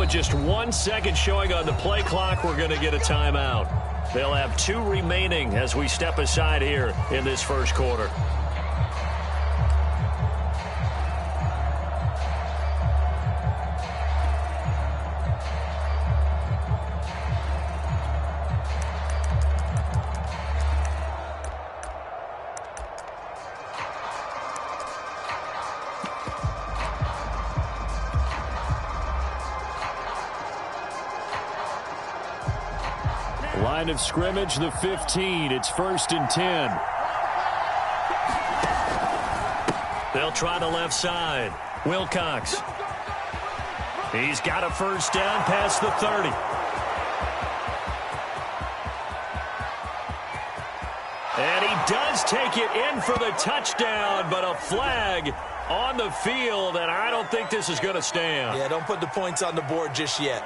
with just 1 second showing on the play clock, we're going to get a timeout. They'll have 2 remaining as we step aside here in this first quarter. Line of scrimmage, the 15. It's 1st and 10. They'll try the left side. Wilcox. He's got a first down past the 30. And he does take it in for the touchdown, but a flag on the field, and I don't think this is going to stand. Yeah, don't put the points on the board just yet.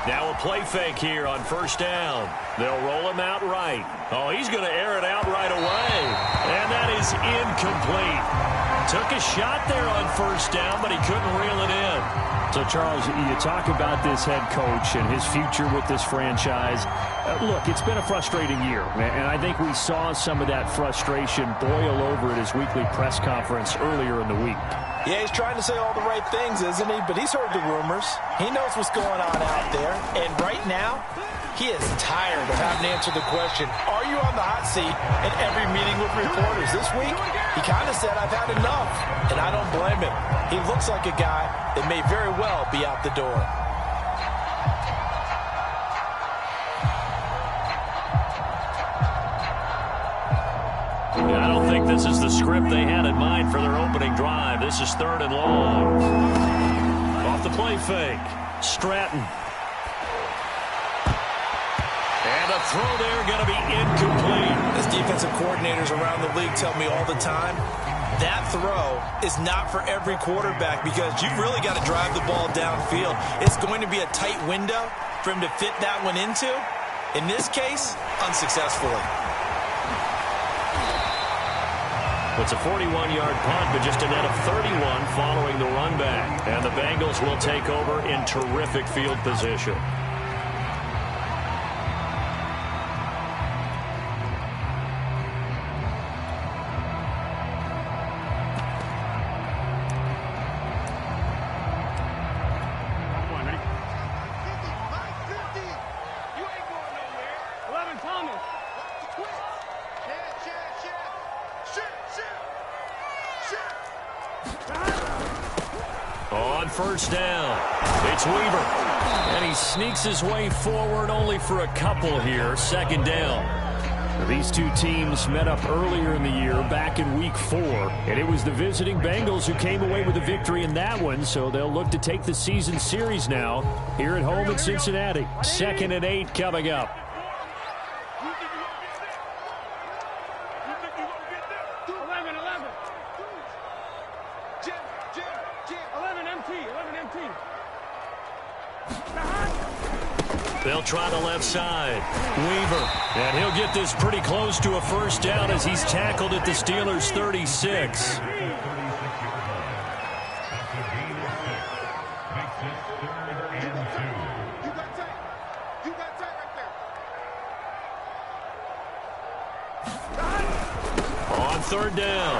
Now a play fake here on first down. They'll roll him out right. Oh, he's going to air it out right away. And that is incomplete. Took a shot there on first down, but he couldn't reel it in. So, Charles, you talk about this head coach and his future with this franchise. Look, it's been a frustrating year, and I think we saw some of that frustration boil over at his weekly press conference earlier in the week. Yeah, he's trying to say all the right things, isn't he? But he's heard the rumors. He knows what's going on out there. And right now, he is tired of having to answer the question, are you on the hot seat in every meeting with reporters? This week, he kind of said, I've had enough. And I don't blame him. He looks like a guy that may very well be out the door. I don't think this is the script they had in mind for their opening drive. This is 3rd and long. Off the play fake. Stratton. And a throw there going to be incomplete. As defensive coordinators around the league tell me all the time, that throw is not for every quarterback because you've really got to drive the ball downfield. It's going to be a tight window for him to fit that one into. In this case, unsuccessfully. It's a 41-yard punt, but just a net of 31 following the run back. And the Bengals will take over in terrific field position. On first down, it's Weaver. And he sneaks his way forward only for a couple here. 2nd down. These two teams met up earlier in the year, back in Week 4. And it was the visiting Bengals who came away with a victory in that one, so they'll look to take the season series now here at home in Cincinnati. 2nd and 8 coming up. They'll try the left side. Weaver. And he'll get this pretty close to a first down as he's tackled at the Steelers' 36. On 3rd down,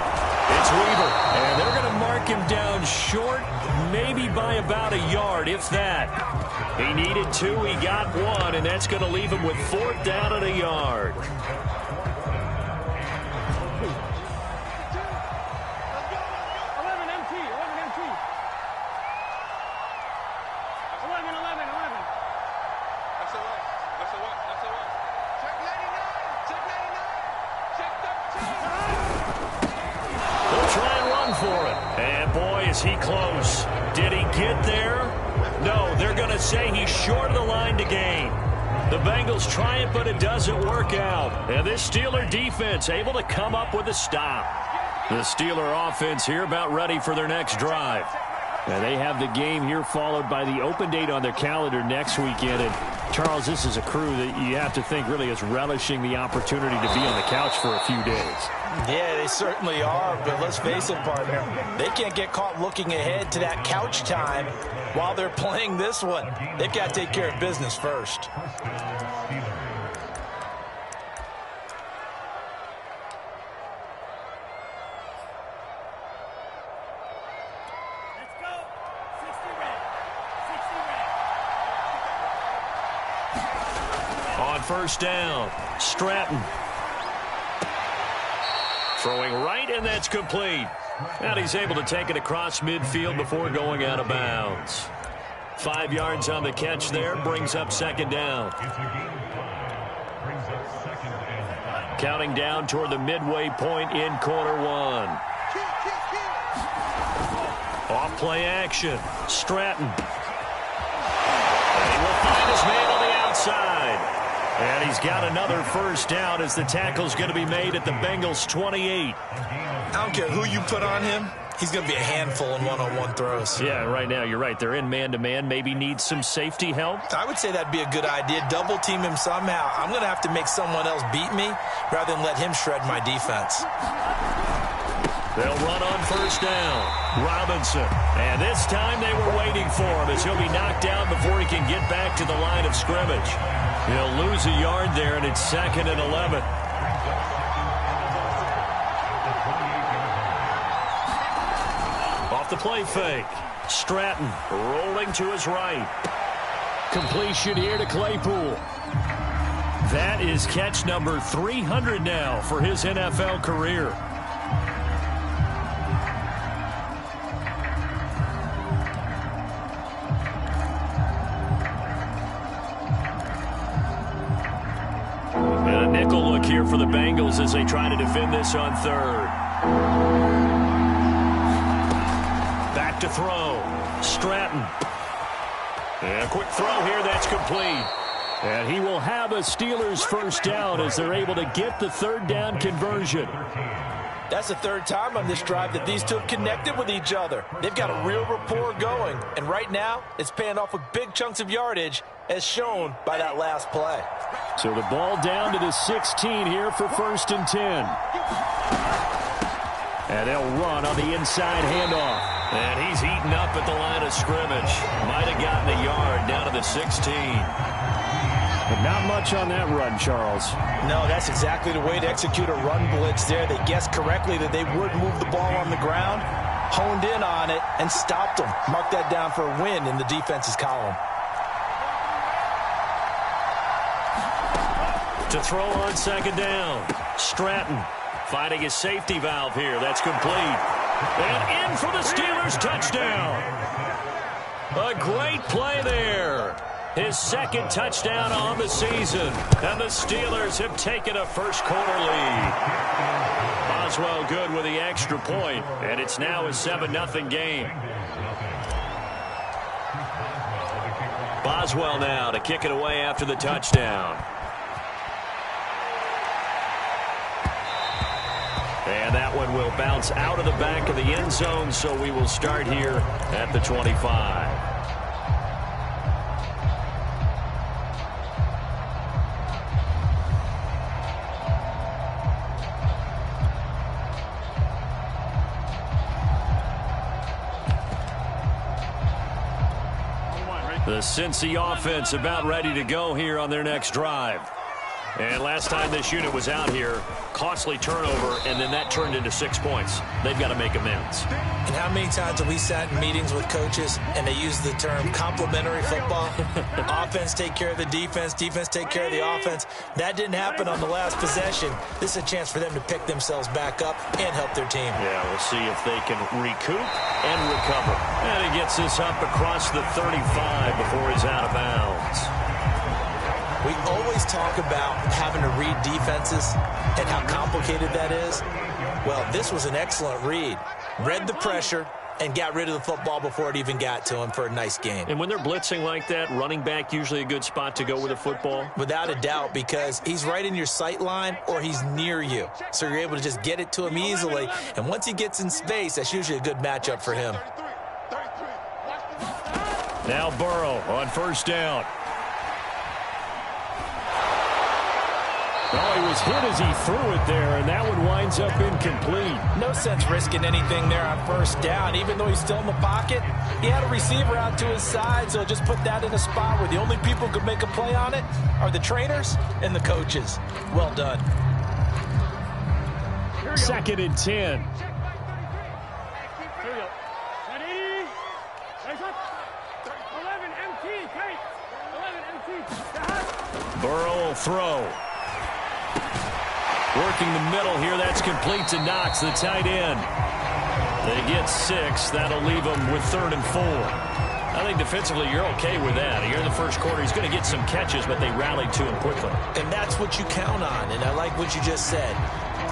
it's Weaver. And they're going to mark him down short, maybe by about a yard, if that. He needed 2, he got 1, and that's going to leave him with 4th down and a yard. They'll try and run for it. And boy, is he close. Did he get there? No, they're going to say he's short of the line to gain. The Bengals try it, but it doesn't work out. And this Steeler defense able to come up with a stop. The Steeler offense here about ready for their next drive. And they have the game here followed by the open date on their calendar next weekend. And Charles, this is a crew that you have to think really is relishing the opportunity to be on the couch for a few days. Yeah, they certainly are, but let's face it, partner. They can't get caught looking ahead to that couch time while they're playing this one. They've got to take care of business first. On first down, Stratton. Throwing right, and that's complete. And he's able to take it across midfield before going out of bounds. 5 yards on the catch there, brings up second down. Counting down toward the midway point in quarter one. Off play action, Stratton. And he will find his man on the outside. And he's got another first down as the tackle's going to be made at the Bengals' 28. I don't care who you put on him. He's going to be a handful in one-on-one throws. Yeah, right now, you're right. They're in man-to-man. Maybe needs some safety help. I would say that'd be a good idea. Double team him somehow. I'm going to have to make someone else beat me rather than let him shred my defense. They'll run on first down. Robinson. And this time they were waiting for him as he'll be knocked down before he can get back to the line of scrimmage. He'll lose a yard there, and it's 2nd and 11. Off the play fake. Stratton rolling to his right. Completion here to Claypool. That is catch number 300 now for his NFL career. Here for the Bengals as they try to defend this on third. Back to throw. Stratton. And a quick throw here that's complete. And he will have a Steelers first down as they're able to get the third down conversion. That's the third time on this drive that these two have connected with each other. They've got a real rapport going. And right now, it's paying off with big chunks of yardage as shown by that last play. So the ball down to the 16 here for 1st and 10. And they'll run on the inside handoff. And he's eaten up at the line of scrimmage. Might have gotten a yard down to the 16. But not much on that run, Charles. No, that's exactly the way to execute a run blitz there. They guessed correctly that they would move the ball on the ground, honed in on it, and stopped them. Mark that down for a win in the defense's column. To throw on second down. Stratton finding his safety valve here. That's complete. And in for the Steelers touchdown. A great play there. His 2nd touchdown on the season. And the Steelers have taken a first quarter lead. Boswell good with the extra point. And it's now a 7-0 game. Boswell now to kick it away after the touchdown. And that one will bounce out of the back of the end zone, so we will start here at the 25. The Cincy offense about ready to go here on their next drive. And last time this unit was out here, costly turnover, and then that turned into 6 points. They've got to make amends. And how many times have we sat in meetings with coaches and they use the term complementary football? Offense take care of the defense, defense take care of the offense. That didn't happen on the last possession. This is a chance for them to pick themselves back up and help their team. Yeah, we'll see if they can recoup and recover. And he gets this up across the 35 before he's out of bounds. We always talk about having to read defenses and how complicated that is. Well, this was an excellent read. Read the pressure and got rid of the football before it even got to him for a nice game. And when they're blitzing like that, running back usually a good spot to go with a football? Without a doubt, because he's right in your sight line or he's near you. So you're able to just get it to him easily. And once he gets in space, that's usually a good matchup for him. Now Burrow on first down. Oh, he was hit as he threw it there, and that one winds up incomplete. No sense risking anything there on first down. Even though he's still in the pocket, he had a receiver out to his side, so just put that in a spot where the only people who could make a play on it are the trainers and the coaches. Well done. 2nd and 10. Burrow will throw. Working the middle here. That's complete to Knox, the tight end. They get 6. That'll leave them with 3rd and 4. I think defensively you're okay with that. Here in the first quarter, he's going to get some catches, but they rallied to him quickly. And that's what you count on, and I like what you just said.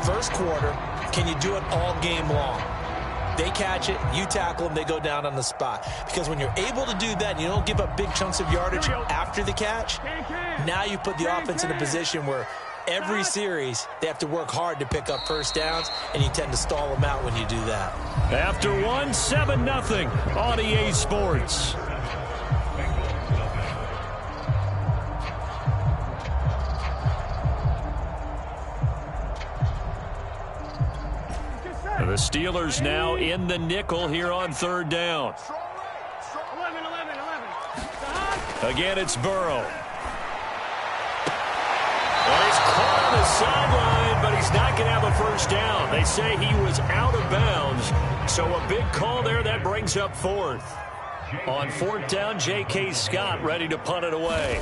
First quarter, can you do it all game long? They catch it, you tackle them, they go down on the spot. Because when you're able to do that and you don't give up big chunks of yardage after the catch, now you put the offense in a position where every series they have to work hard to pick up first downs, and you tend to stall them out when you do that. After 1, 7-0 on EA Sports. The Steelers now in the nickel here on 3rd down. Again, it's Burrow. Well, he's caught on the sideline, but he's not going to have a first down. They say he was out of bounds, so a big call there. That brings up 4th. On 4th down, J.K. Scott ready to punt it away.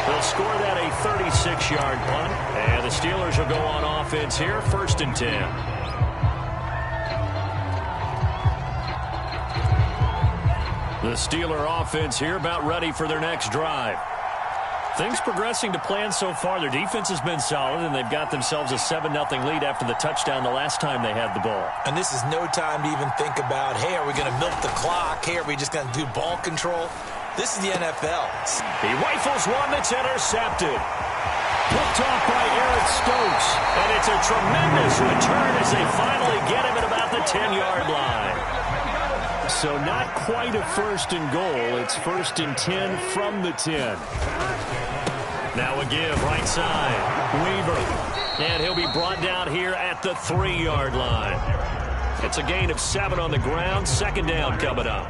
They'll score that a 36-yard punt, and the Steelers will go on offense here, 1st and 10. The Steeler offense here about ready for their next drive. Things progressing to plan so far. Their defense has been solid, and they've got themselves a 7-0 lead after the touchdown the last time they had the ball. And this is no time to even think about, hey, are we going to milk the clock? Hey, are we just going to do ball control? This is the NFL. He rifles one that's intercepted. Picked off by Eric Stokes. And it's a tremendous return as they finally get him at about the 10-yard line. So not quite a 1st and goal. It's 1st and 10 from the 10. Now a give right side. Weaver. And he'll be brought down here at the 3-yard line. It's a gain of 7 on the ground. 2nd down coming up.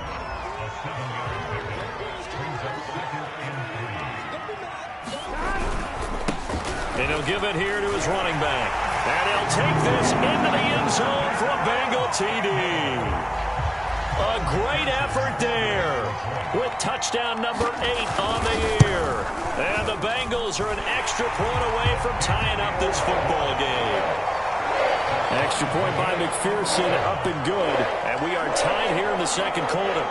And he'll give it here to his running back. And he'll take this into the end zone for a Bengal TD. A great effort there with touchdown number 8 on the year. And the Bengals are an extra point away from tying up this football game. Extra point by McPherson, up and good. And we are tied here in the 2nd quarter.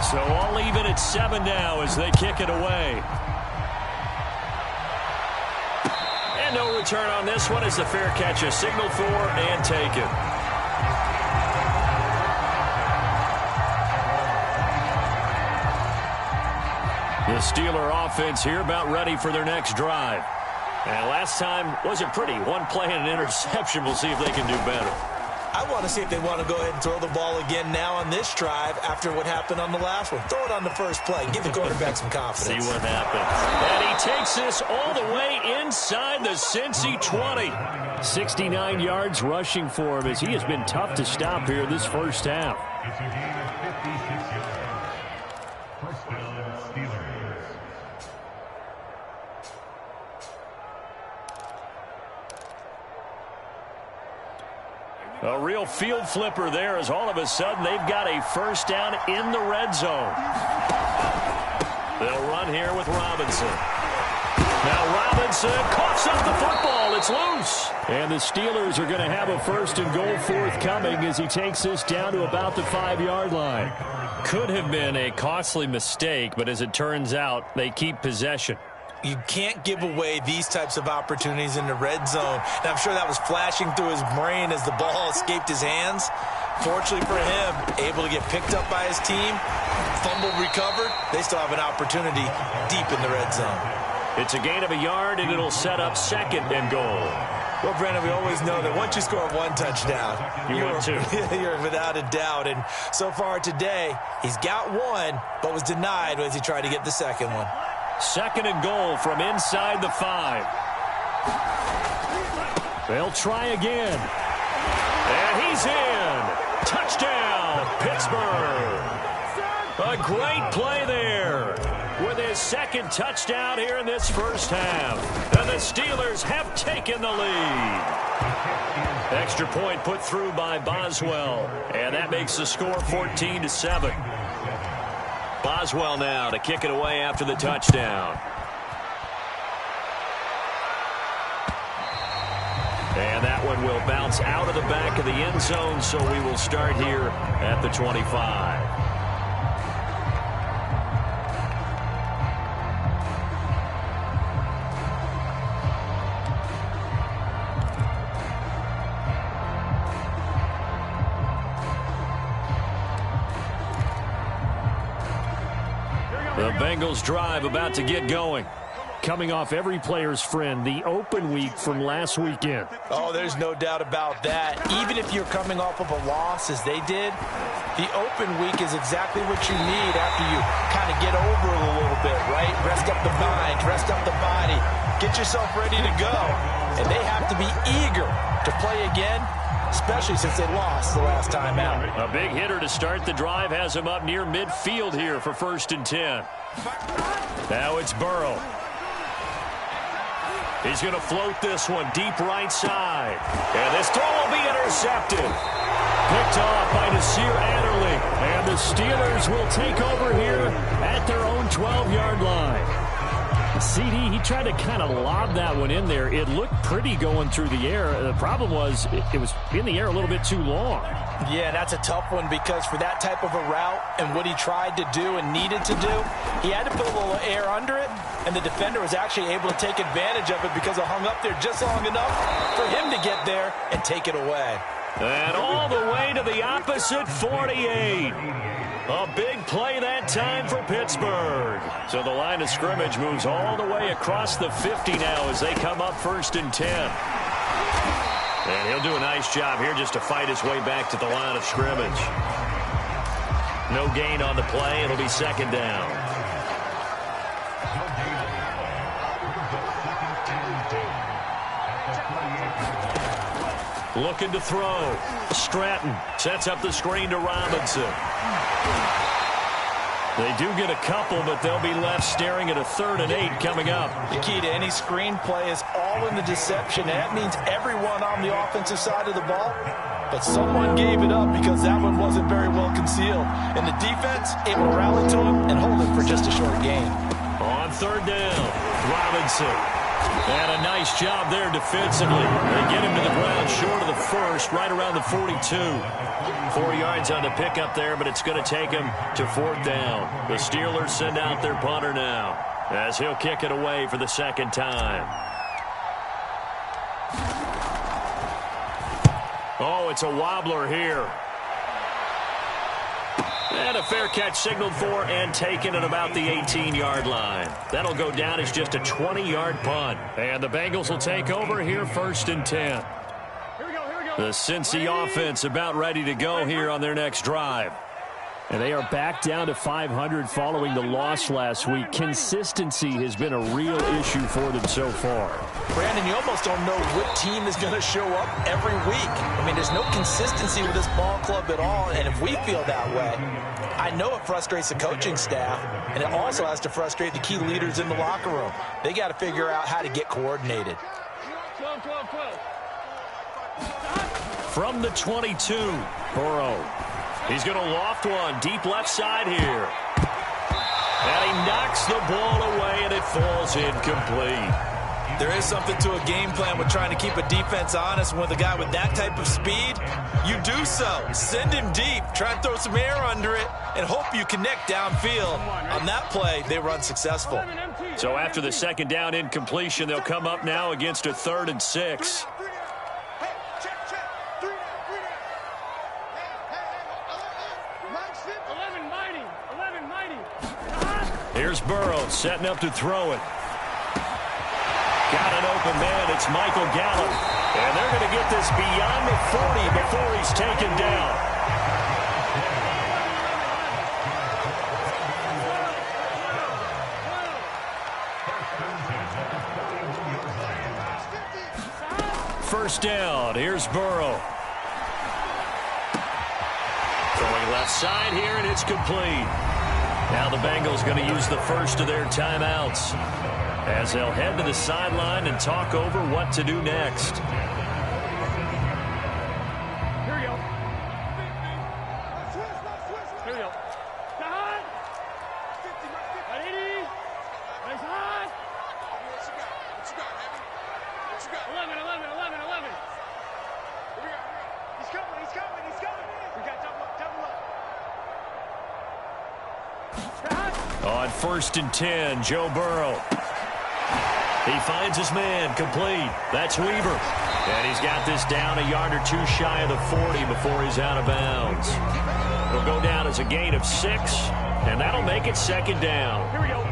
So all even at 7 now as they kick it away. And no return on this one as the fair catch is signaled for and taken. The Steeler offense here about ready for their next drive. And last time wasn't pretty. One play and an interception. We'll see if they can do better. I want to see if they want to go ahead and throw the ball again now on this drive after what happened on the last one. Throw it on the first play. Give the quarterback some confidence. See what happens. And he takes this all the way inside the Cincy 20. 69 yards rushing for him as he has been tough to stop here this first half. A real field flipper there as all of a sudden they've got a first down in the red zone. They'll run here with Robinson. Now Robinson coughs up the football. It's loose. And the Steelers are going to have a 1st and goal forthcoming as he takes this down to about the 5-yard line. Could have been a costly mistake, but as it turns out, they keep possession. You can't give away these types of opportunities in the red zone. And I'm sure that was flashing through his brain as the ball escaped his hands. Fortunately for him, able to get picked up by his team, fumble recovered. They still have an opportunity deep in the red zone. It's a gain of a yard, and it'll set up 2nd and goal. Well, Brandon, we always know that once you score 1 touchdown, you're without a doubt. And so far today, he's got 1, but was denied as he tried to get the 2nd one. 2nd and goal from inside the 5. They'll try again. And he's in. Touchdown, Pittsburgh. A great play there with his 2nd touchdown here in this first half. And the Steelers have taken the lead. Extra point put through by Boswell. And that makes the score 14-7. Boswell now to kick it away after the touchdown. And that one will bounce out of the back of the end zone, so we will start here at the 25. The Bengals drive about to get going. Coming off every player's friend, the open week from last weekend. Oh, there's no doubt about that. Even if you're coming off of a loss as they did, the open week is exactly what you need after you kind of get over it a little bit, right? Rest up the mind, rest up the body, get yourself ready to go. And they have to be eager to play again, especially since they lost the last time out. A big hitter to start the drive has him up near midfield here for 1st and 10. Now it's Burrow. He's going to float this one deep right side. And this throw will be intercepted. Picked off by Nasir Adderley. And the Steelers will take over here at their own 12-yard line. CD, he tried to kind of lob that one in there. It looked pretty going through the air. The problem was it was in the air a little bit too long. Yeah, that's a tough one because for that type of a route and what he tried to do and needed to do, he had to put a little air under it, and the defender was actually able to take advantage of it because it hung up there just long enough for him to get there and take it away. And all the way to the opposite 48. A big play that time for Pittsburgh. So the line of scrimmage moves all the way across the 50 now as they come up 1st and 10. And he'll do a nice job here just to fight his way back to the line of scrimmage. No gain on the play. It'll be 2nd down. Looking to throw. Stratton sets up the screen to Robinson. They do get a couple, but they'll be left staring at a 3rd and 8 coming up. The key to any screen play is all in the deception. And that means everyone on the offensive side of the ball. But someone gave it up because that one wasn't very well concealed. And the defense able to rally to him and hold it for just a short gain. On 3rd down, Robinson. And a nice job there defensively. They get him to the ground short of the 1st, right around the 42. 4 yards on the pickup there, but it's going to take him to 4th down. The Steelers send out their punter now as he'll kick it away for the 2nd time. Oh, it's a wobbler here. And a fair catch signaled for and taken at about the 18-yard line. That'll go down as just a 20-yard punt. And the Bengals will take over here 1st and 10. The Cincy offense about ready to go here on their next drive. And they are back down to 500 following the loss last week. Consistency has been a real issue for them so far. Brandon, you almost don't know what team is going to show up every week. I mean, there's no consistency with this ball club at all, and if we feel that way, I know it frustrates the coaching staff, and it also has to frustrate the key leaders in the locker room. They got to figure out how to get coordinated. From the 22, Burrow. He's going to loft one deep left side here. And he knocks the ball away, and it falls incomplete. There is something to a game plan with trying to keep a defense honest. With a guy with that type of speed, you do so. Send him deep. Try and throw some air under it and hope you connect downfield. On that play, they run successful. So after the 2nd down incompletion, they'll come up now against a 3rd and 6. Here's Burrow setting up to throw it. Got an open man. It's Michael Gallup. And they're going to get this beyond the 40 before he's taken down. First down. Here's Burrow. Throwing left side here, and it's complete. Now the Bengals going to use the first of their timeouts as they'll head to the sideline and talk over what to do next. Here we go. Here we go. Hot. Ready? Nice hot. What you got, Heavy? What you got? 11. He's coming. We got double up. On 1st and 10, Joe Burrow. He finds his man, complete. That's Weaver. And he's got this down a yard or two shy of the 40 before he's out of bounds. It'll go down as a gain of 6, and that'll make it second down. Here we go.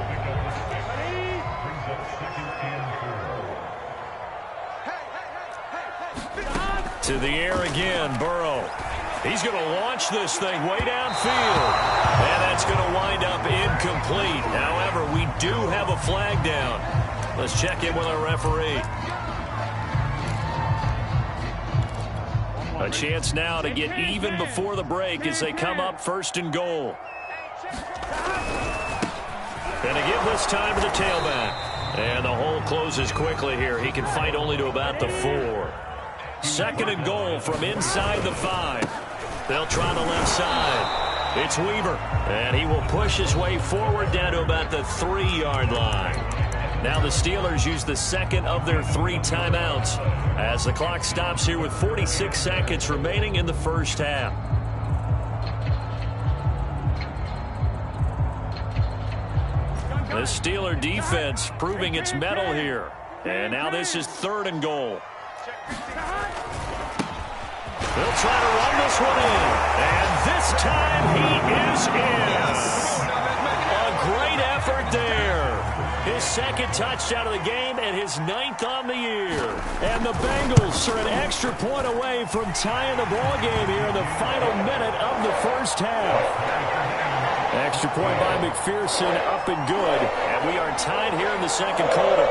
To the air again, Burrow. He's going to launch this thing way downfield. And that's going to wind up incomplete. However, we do have a flag down. Let's check in with our referee. A chance now to get even before the break as they come up 1st and goal. And to give this time to the tailback. And the hole closes quickly here. He can fight only to about the 4. 2nd and goal from inside the 5. They'll try the left side. It's Weaver. And he will push his way forward down to about the 3-yard line. Now the Steelers use the 2nd of their 3 timeouts as the clock stops here with 46 seconds remaining in the first half. The Steeler defense proving its mettle here. And now this is 3rd and goal. They'll try to run this one in. And this time he is in. A great effort there. His 2nd touchdown of the game and his 9th on the year. And the Bengals are an extra point away from tying the ball game here in the final minute of the first half. Extra point by McPherson, up and good. And we are tied here in the 2nd quarter.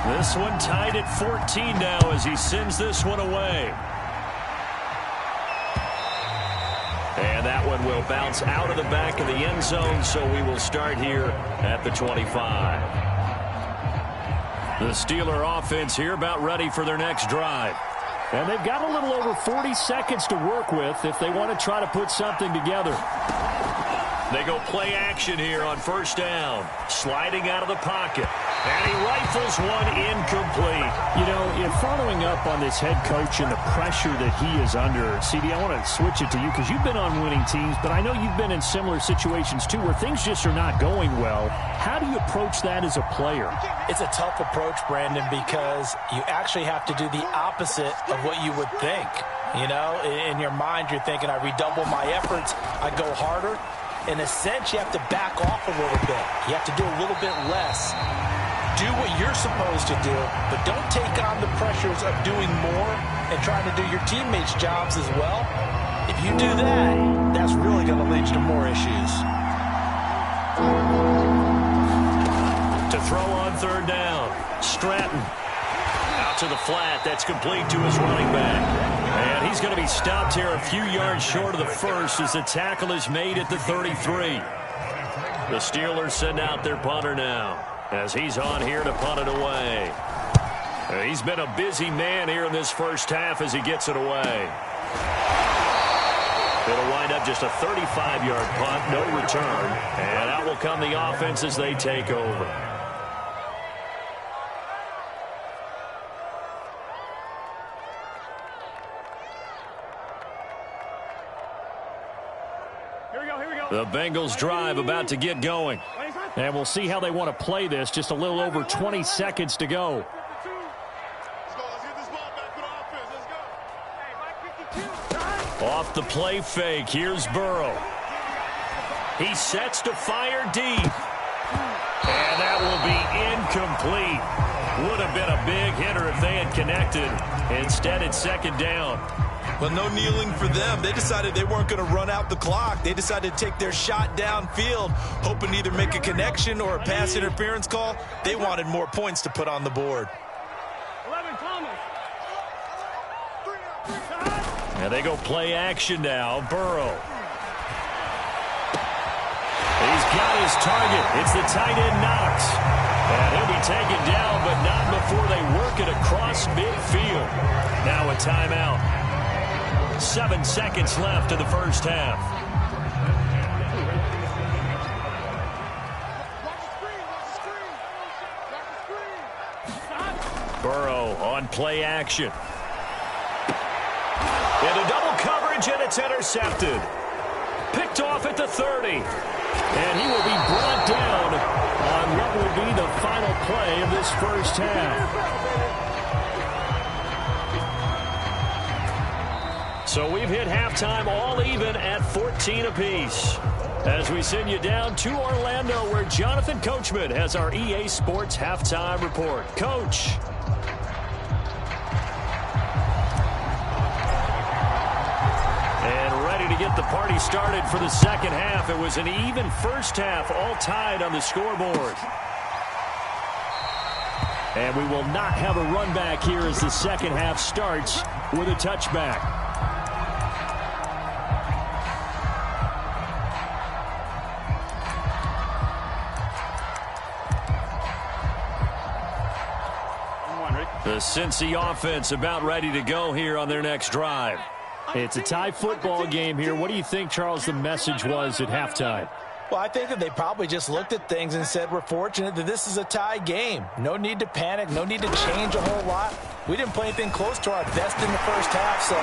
This one tied at 14 now as he sends this one away. And that one will bounce out of the back of the end zone, so we will start here at the 25. The Steeler offense here about ready for their next drive. And they've got a little over 40 seconds to work with if they want to try to put something together. They go play action here on 1st down. Sliding out of the pocket. And he rifles one incomplete. You know, in following up on this head coach and the pressure that he is under, CD, I want to switch it to you because you've been on winning teams, but I know you've been in similar situations too where things just are not going well. How do you approach that as a player? It's a tough approach, Brandon, because you actually have to do the opposite of what you would think. You know, in your mind, you're thinking, I redouble my efforts, I go harder. In a sense, you have to back off a little bit. You have to do a little bit less. Do what you're supposed to do, but don't take on the pressures of doing more and trying to do your teammates' jobs as well. If you do that, that's really going to lead to more issues. To throw on 3rd down, Stratton. Out to the flat. That's complete to his running back. And he's going to be stopped here a few yards short of the 1st as the tackle is made at the 33. The Steelers send out their punter now as he's on here to punt it away. He's been a busy man here in this first half as he gets it away. It'll wind up just a 35-yard punt, no return. And out will come the offense as they take over. The Bengals drive about to get going. And we'll see how they want to play this. Just a little over 20 seconds to go. Let's get this ball back for the offense. Let's go. Off the play fake, here's Burrow. He sets to fire deep. And that will be incomplete. Would have been a big hitter if they had connected. Instead, it's second down. Well, no kneeling for them. They decided they weren't going to run out the clock. They decided to take their shot downfield, hoping to either make a connection or a pass interference call. They wanted more points to put on the board. 11 Thomas. And they go play action now. Burrow. He's got his target. It's the tight end Knox. And he'll be taken down, but not before they work it across midfield. Now a timeout. 7 seconds left in the first half. Burrow on play action. Into double coverage, and it's intercepted. Picked off at the 30. And he will be brought down on what will be the final play of this first half. So we've hit halftime all even at 14 apiece. As we send you down to Orlando, where Jonathan Coachman has our EA Sports halftime report. Coach. And ready to get the party started for the second half. It was an even first half, all tied on the scoreboard. And we will not have a run back here as the second half starts with a touchback. The Cincy offense about ready to go here on their next drive. It's a tie football game here. What do you think, Charles, the message was at halftime? Well, I think that they probably just looked at things and said, we're fortunate that this is a tie game. No need to panic. No need to change a whole lot. We didn't play anything close to our best in the first half, so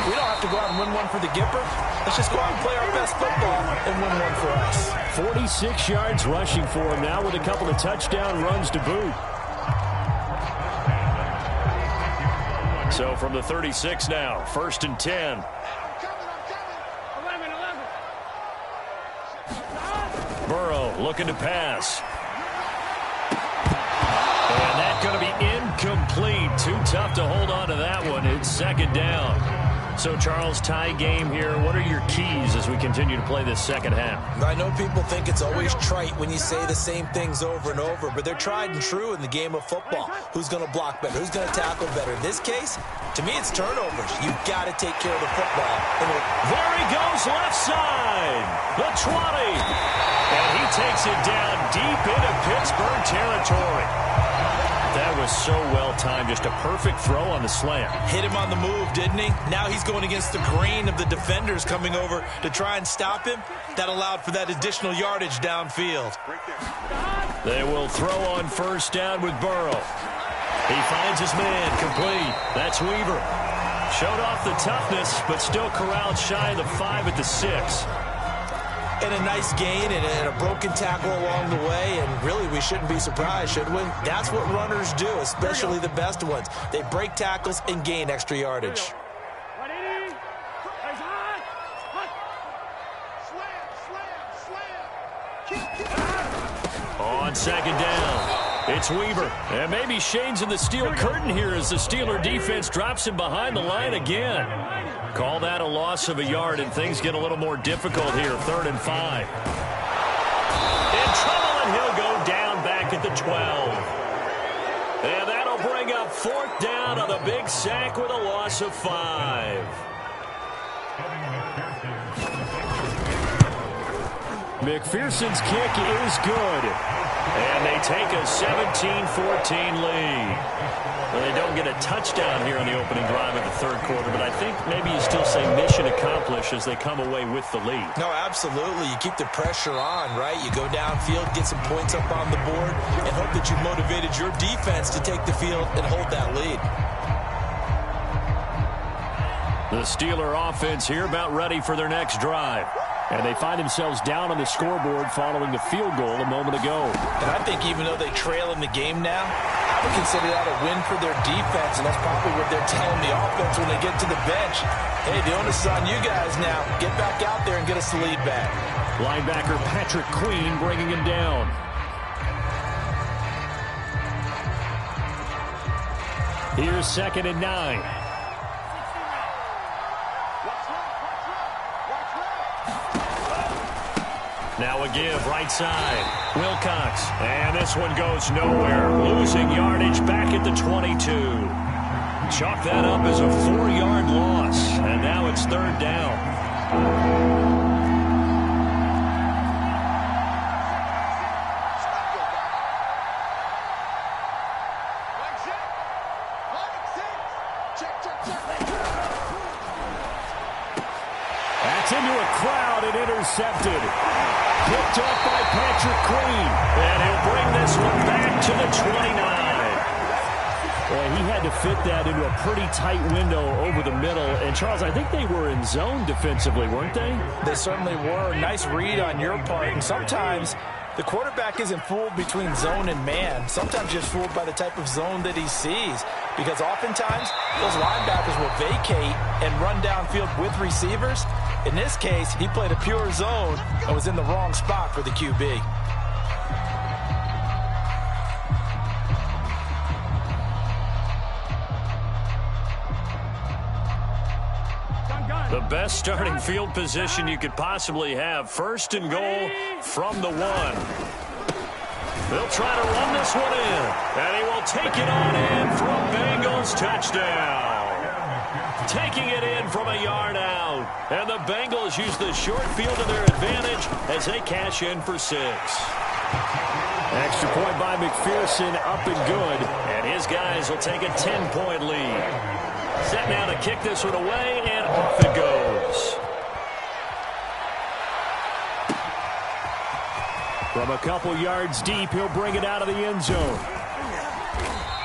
we don't have to go out and win one for the Gipper. Let's just go out and play our best football and win one for us. 46 yards rushing for him now with a couple of touchdown runs to boot. So from the 36 now, 1st and 10. 11. Burrow looking to pass. And that's going to be incomplete. Too tough to hold on to that one. It's second down. So, Charles, tie game here. What are your keys as we continue to play this second half? I know people think it's always trite when you say the same things over and over, but they're tried and true in the game of football. Who's going to block better? Who's going to tackle better? In this case, to me, it's turnovers. You've got to take care of the football. There he goes, left side. The 20. And he takes it down deep into Pittsburgh territory. That was so well-timed. Just a perfect throw on the slant. Hit him on the move, didn't he? Now he's going against the grain of the defenders coming over to try and stop him. That allowed for that additional yardage downfield. They will throw on first down with Burrow. He finds his man complete. That's Weaver. Showed off the toughness, but still corralled shy of the 5 at the 6. And a nice gain and a broken tackle along the way, and really we shouldn't be surprised, should we? That's what runners do, especially the best ones. They break tackles and gain extra yardage. On second down, it's Weaver. And maybe Shane's in the steel curtain here as the Steeler defense drops him behind the line again. Call that a loss of a yard, and things get a little more difficult here. 3rd and 5. In trouble, and he'll go down back at the 12. And that'll bring up 4th down on the big sack with a loss of 5. McPherson's kick is good. And they take a 17-14 lead. Well, they don't get a touchdown here on the opening drive of the 3rd quarter, but I think maybe you still say mission accomplished as they come away with the lead. No, absolutely. You keep the pressure on, right? You go downfield, get some points up on the board, and hope that you've motivated your defense to take the field and hold that lead. The Steeler offense here about ready for their next drive. And they find themselves down on the scoreboard following the field goal a moment ago. And I think even though they trail in the game now, I I would consider that a win for their defense, and that's probably what they're telling the offense when they get to the bench. Hey, the onus is on you guys now. Get back out there and get us the lead back. Linebacker Patrick Queen bringing him down. Here's 2nd and 9. Now a give, right side. Wilcox. And this one goes nowhere. Losing yardage back at the 22. Chalk that up as a 4-yard loss. And now it's 3rd down. That's into a crowd and intercepted. Picked off by Patrick Queen. And he'll bring this one back to the 29. Well, he had to fit that into a pretty tight window over the middle. And, Charles, I think they were in zone defensively, weren't they? They certainly were. Nice read on your part. And sometimes the quarterback isn't fooled between zone and man. Sometimes just fooled by the type of zone that he sees. Because oftentimes, those linebackers will vacate and run downfield with receivers. In this case, he played a pure zone and was in the wrong spot for the QB. The best starting field position you could possibly have. 1st and goal from the 1. They'll try to run this one in. And he will take it on in for a Bengals touchdown. Taking it in from a yard out. And the Bengals use the short field to their advantage as they cash in for 6. Extra point by McPherson, up and good. And his guys will take a 10-point lead. Set now to kick this one away, and off it goes. From a couple yards deep, he'll bring it out of the end zone.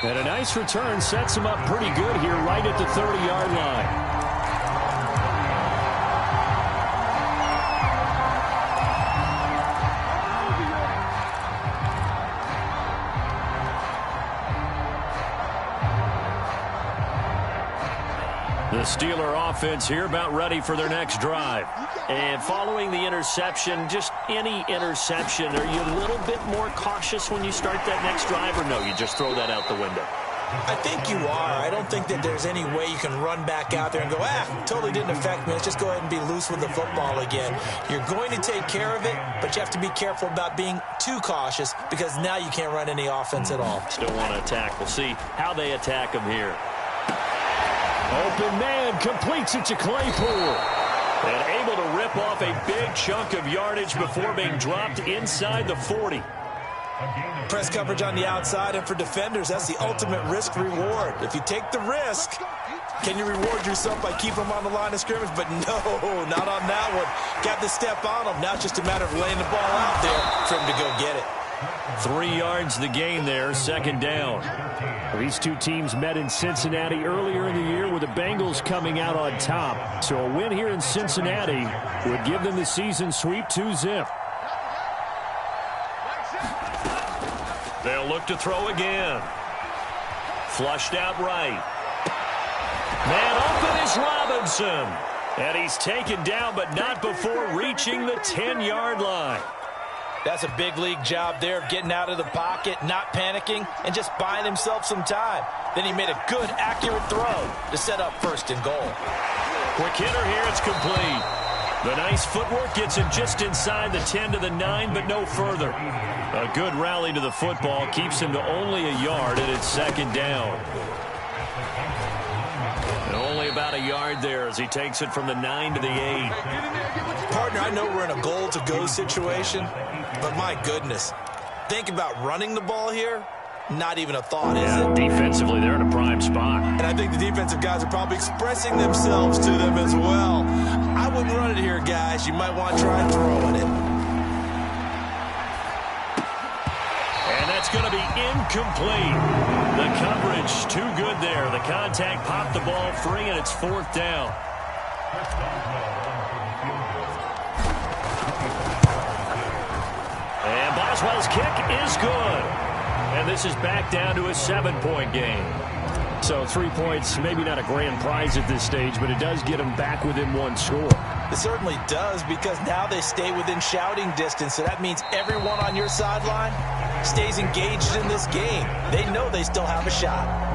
And a nice return sets him up pretty good here right at the 30-yard line. The Steeler offense here about ready for their next drive. And following the interception, just any interception, are you a little bit more cautious when you start that next drive, or no, you just throw that out the window? I think you are. I don't think that there's any way you can run back out there and go, totally didn't affect me. Let's just go ahead and be loose with the football again. You're going to take care of it, but you have to be careful about being too cautious because now you can't run any offense at all. Still want to attack. We'll see how they attack him here. Open man completes it to Claypool. And able to rip off a big chunk of yardage before being dropped inside the 40. Press coverage on the outside, and for defenders, that's the ultimate risk-reward. If you take the risk, can you reward yourself by keeping them on the line of scrimmage? But no, not on that one. Got to step on them. Now it's just a matter of laying the ball out there for him to go get it. 3 yards the gain there, 2nd down. These two teams met in Cincinnati earlier in the year with the Bengals coming out on top. So a win here in Cincinnati would give them the season sweep 2-zip. They'll look to throw again. Flushed out right. Man open is Robinson. And he's taken down, but not before reaching the 10-yard line. That's a big league job there of getting out of the pocket, not panicking, and just buying himself some time. Then he made a good, accurate throw to set up 1st and goal. Quick hitter here, it's complete. The nice footwork gets him just inside the 10 to the 9, but no further. A good rally to the football keeps him to only a yard, and it's 2nd down. And only about a yard there as he takes it from the 9 to the 8. Partner, I know we're in a goal-to-go situation, but my goodness, think about running the ball here. Not even a thought, is it? Defensively, they're in a prime spot. And I think the defensive guys are probably expressing themselves to them as well. I wouldn't run it here, guys. You might want to try throwing it. And that's going to be incomplete. The coverage too good there. The contact popped the ball free, and it's 4th down. And Boswell's kick is good. And this is back down to a 7-point game. So 3 points, maybe not a grand prize at this stage, but it does get them back within one score. It certainly does, because now they stay within shouting distance, so that means everyone on your sideline stays engaged in this game. They know they still have a shot.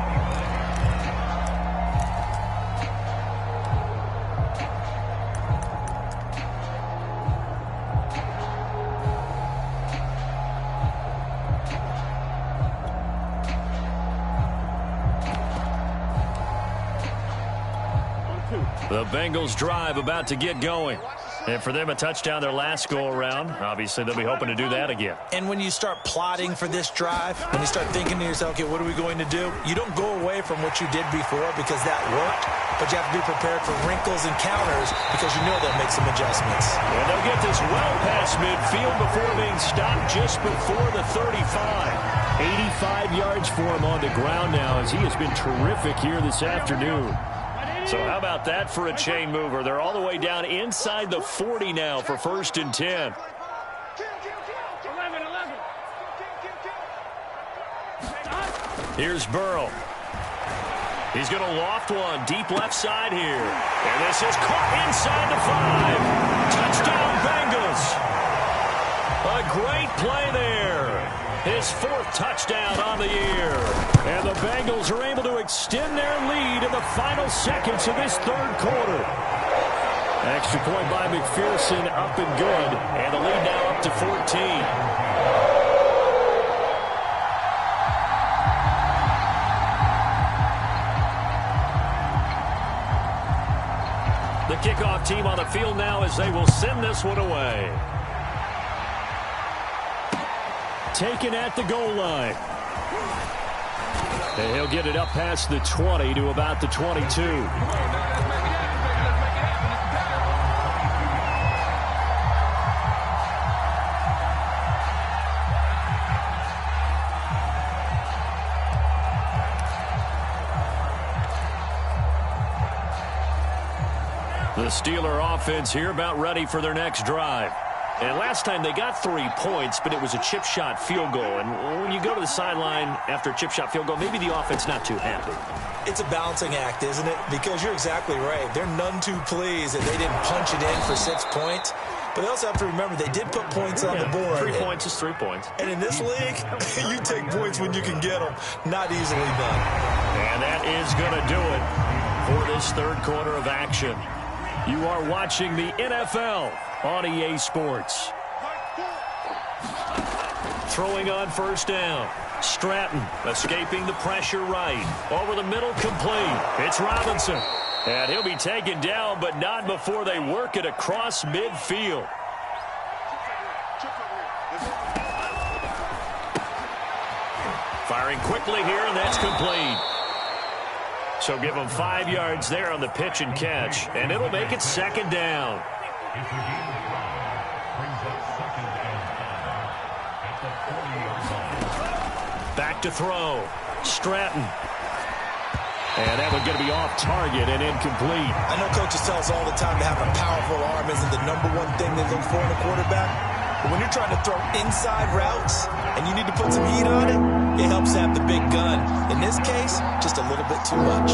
The Bengals drive about to get going. And for them, a touchdown their last go-around. Obviously, they'll be hoping to do that again. And when you start plotting for this drive, when you start thinking to yourself, okay, what are we going to do? You don't go away from what you did before because that worked, but you have to be prepared for wrinkles and counters because you know they'll make some adjustments. And they'll get this well past midfield before being stopped just before the 35. 85 yards for him on the ground now, as he has been terrific here this afternoon. So how about that for a chain mover? They're all the way down inside the 40 now for 1st and 10. 11. Here's Burrow. He's going to loft one deep left side here. And this is caught inside the 5. Touchdown, Bengals. A great play there. His 4th touchdown on the year. And the Bengals are able to extend their lead in the final seconds of this 3rd quarter. Extra point by McPherson, up and good. And the lead now up to 14. The kickoff team on the field now as they will send this one away. Taken at the goal line. And he'll get it up past the 20 to about the 22. The Steeler offense here about ready for their next drive. And last time they got 3 points, but it was a chip shot field goal. And when you go to the sideline after a chip shot field goal, maybe the offense not too happy. It's a balancing act, isn't it? Because you're exactly right. They're none too pleased that they didn't punch it in for 6 points. But they also have to remember they did put points on the board. 3 points is 3 points. And in this league, you take points when you can get them. Not easily done. And that is going to do it for this 3rd quarter of action. You are watching the NFL on EA Sports. Throwing on 1st down. Stratton escaping the pressure right. Over the middle, complete. It's Robinson. And he'll be taken down, but not before they work it across midfield. Firing quickly here, and that's complete. So give them 5 yards there on the pitch and catch, and it'll make it 2nd down. Back to throw. Stratton. And that one's going to be off target and incomplete. I know coaches tell us all the time to have a powerful arm isn't the #1 thing they look for in a quarterback. But when you're trying to throw inside routes and you need to put some heat on it, it helps have the big gun. In this case, just a little bit too much.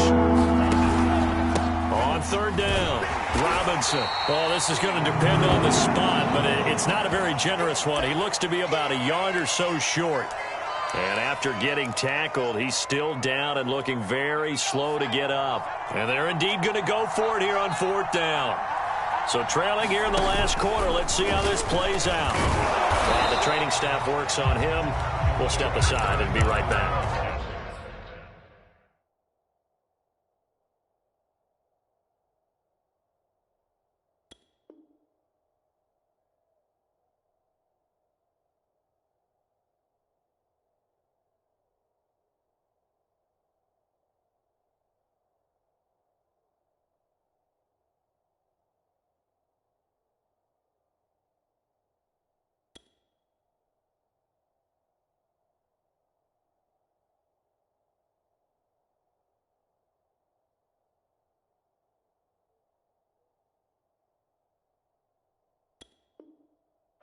On 3rd down, Robinson. Oh, this is going to depend on the spot, but it's not a very generous one. He looks to be about a yard or so short. And after getting tackled, he's still down and looking very slow to get up. And they're indeed going to go for it here on 4th down. So trailing here in the last quarter, let's see how this plays out. While the training staff works on him, we'll step aside and be right back.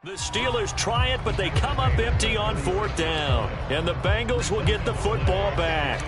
The Steelers try it, but they come up empty on 4th down. And the Bengals will get the football back.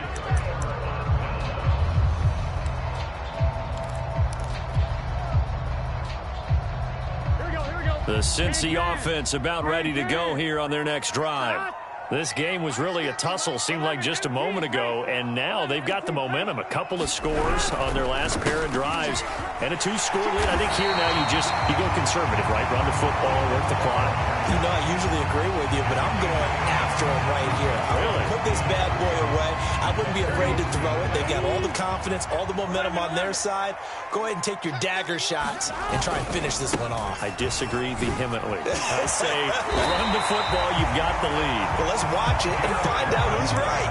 The Cincy offense about ready to go here on their next drive. This game was really a tussle, seemed like just a moment ago, and now they've got the momentum. A couple of scores on their last pair of drives, and a 2-score lead. I think here now you go conservative, right? Run the football, work the clock. You know, I usually agree with you, but I'm going after him right here. Really? Put this bad boy away. I wouldn't be afraid to throw it. They've got all the confidence, all the momentum on their side. Go ahead and take your dagger shots and try and finish this one off. I disagree vehemently. I say run the football, you've got the lead. Well, let's watch it and find out who's right.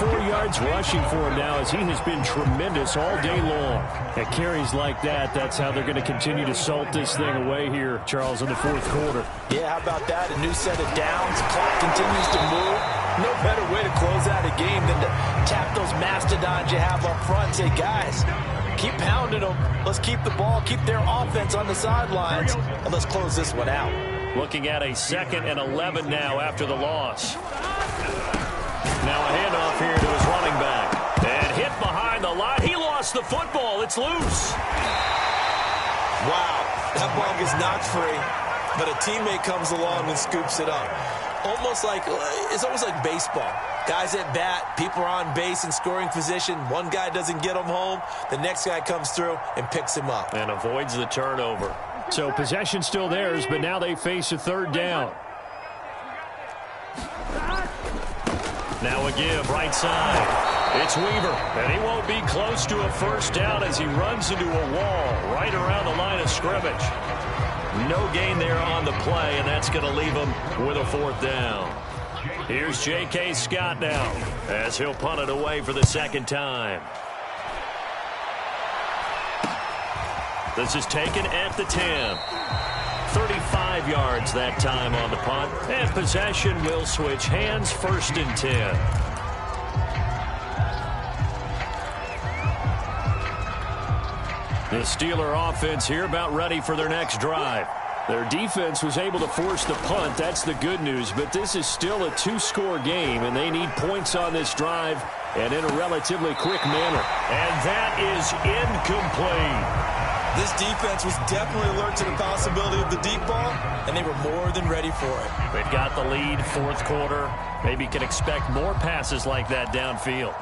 104 yards rushing for him now as he has been tremendous all day long. At carries like that, that's how they're going to continue to salt this thing away here, Charles, in the 4th quarter. Yeah, how about that? A new set of downs. Clock continues to move. No better way to close out a game than to tap those mastodons you have up front and say, guys, keep pounding them. Let's keep the ball, keep their offense on the sidelines, and let's close this one out. Looking at a 2nd and 11 now after the loss. Now a handoff here to his running back. And hit behind the line. He lost the football. It's loose. Wow, that ball gets knocked free, but a teammate comes along and scoops it up. It's almost like baseball. Guys at bat, people are on base in scoring position. One guy doesn't get him home. The next guy comes through and picks him up. And avoids the turnover. So possession still theirs, but now they face a 3rd down. Now a give, right side. It's Weaver, and he won't be close to a 1st down as he runs into a wall right around the line of scrimmage. No gain there on the play, and that's going to leave him with a 4th down. Here's J.K. Scott now as he'll punt it away for the 2nd time. This is taken at the 10. 35 yards that time on the punt, and possession will switch hands, 1st and 10. The Steeler offense here about ready for their next drive. Their defense was able to force the punt. That's the good news, but this is still a 2-score game, and they need points on this drive and in a relatively quick manner. And that is incomplete. This defense was definitely alert to the possibility of the deep ball, and they were more than ready for it. They've got the lead, 4th quarter. Maybe can expect more passes like that downfield.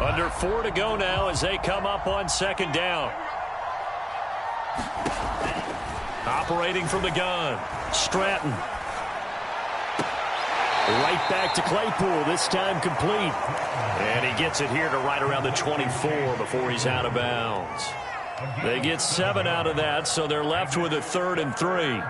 Under 4 to go now as they come up on 2nd down. Operating from the gun, Stratton. Right back to Claypool, this time complete. And he gets it here to right around the 24 before he's out of bounds. They get 7 out of that, so they're left with a 3rd and 3.